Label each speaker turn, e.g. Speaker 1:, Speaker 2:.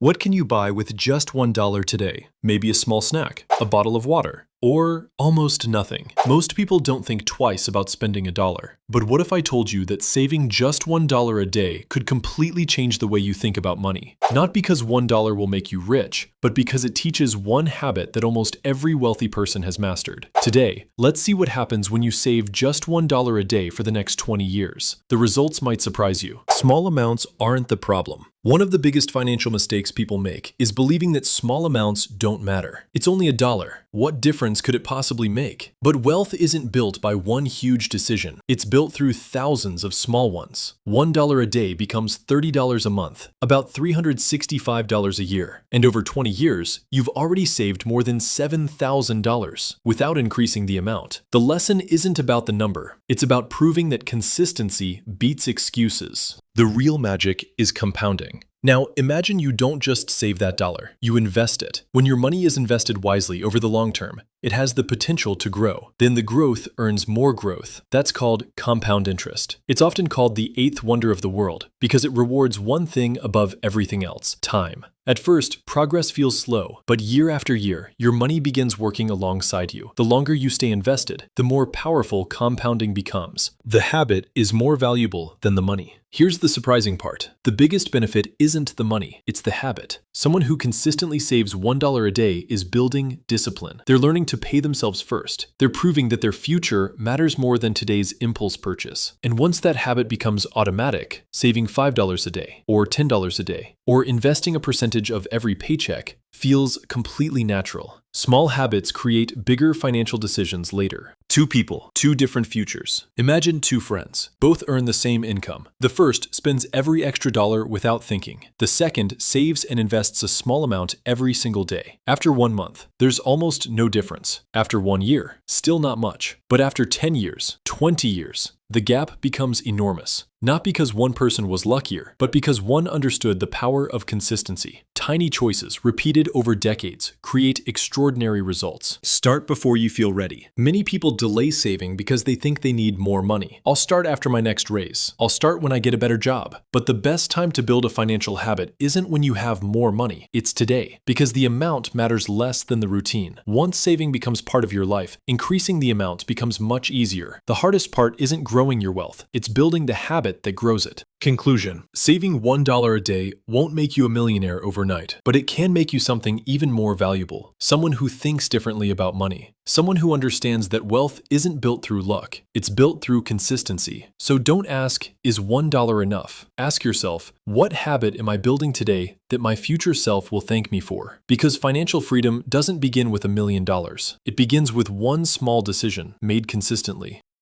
Speaker 1: What can you buy with just $1 today? Maybe a small snack, a bottle of water, or almost nothing. Most people don't think twice about spending a dollar. But what if I told you that saving just $1 a day could completely change the way you think about money? Not because $1 will make you rich, but because it teaches one habit that almost every wealthy person has mastered. Today, let's see what happens when you save just $1 a day for the next 20 years. The results might surprise you. Small amounts aren't the problem. One of the biggest financial mistakes people make is believing that small amounts don't matter. It's only a dollar. What difference could it possibly make? But wealth isn't built by one huge decision. It's built through thousands of small ones. $1 a day becomes $30 a month, about $365 a year. And over 20 years, you've already saved more than $7,000 without increasing the amount. The lesson isn't about the number. It's about proving that consistency beats excuses. The real magic is compounding. Now, imagine you don't just save that dollar, you invest it. When your money is invested wisely over the long term, it has the potential to grow. Then the growth earns more growth. That's called compound interest. It's often called the eighth wonder of the world because it rewards one thing above everything else: time. At first, progress feels slow, but year after year, your money begins working alongside you. The longer you stay invested, the more powerful compounding becomes. The habit is more valuable than the money. Here's the surprising part. The biggest benefit isn't the money, it's the habit. Someone who consistently saves $1 a day is building discipline. They're learning to pay themselves first. They're proving that their future matters more than today's impulse purchase. And once that habit becomes automatic, saving $5 a day, or $10 a day, or investing a percentage of every paycheck feels completely natural. Small habits create bigger financial decisions later. Two people, two different futures. Imagine two friends. Both earn the same income. The first spends every extra dollar without thinking. The second saves and invests a small amount every single day. After 1 month, there's almost no difference. After 1 year, still not much. But after 10 years, 20 years, the gap becomes enormous. Not because one person was luckier, but because one understood the power of consistency. Tiny choices repeated over decades create extraordinary results. Start before you feel ready. Many people delay saving because they think they need more money. I'll start after my next raise. I'll start when I get a better job. But the best time to build a financial habit isn't when you have more money. It's today, because the amount matters less than the routine. Once saving becomes part of your life, increasing the amount becomes much easier. The hardest part isn't growing your wealth. It's building the habit that grows it. Conclusion: saving $1 a day won't make you a millionaire overnight, but it can make you something even more valuable. Someone who thinks differently about money. Someone who understands that wealth isn't built through luck. It's built through consistency. So don't ask, is $1 enough? Ask yourself, what habit am I building today that my future self will thank me for? Because financial freedom doesn't begin with $1 million. It begins with one small decision made consistently.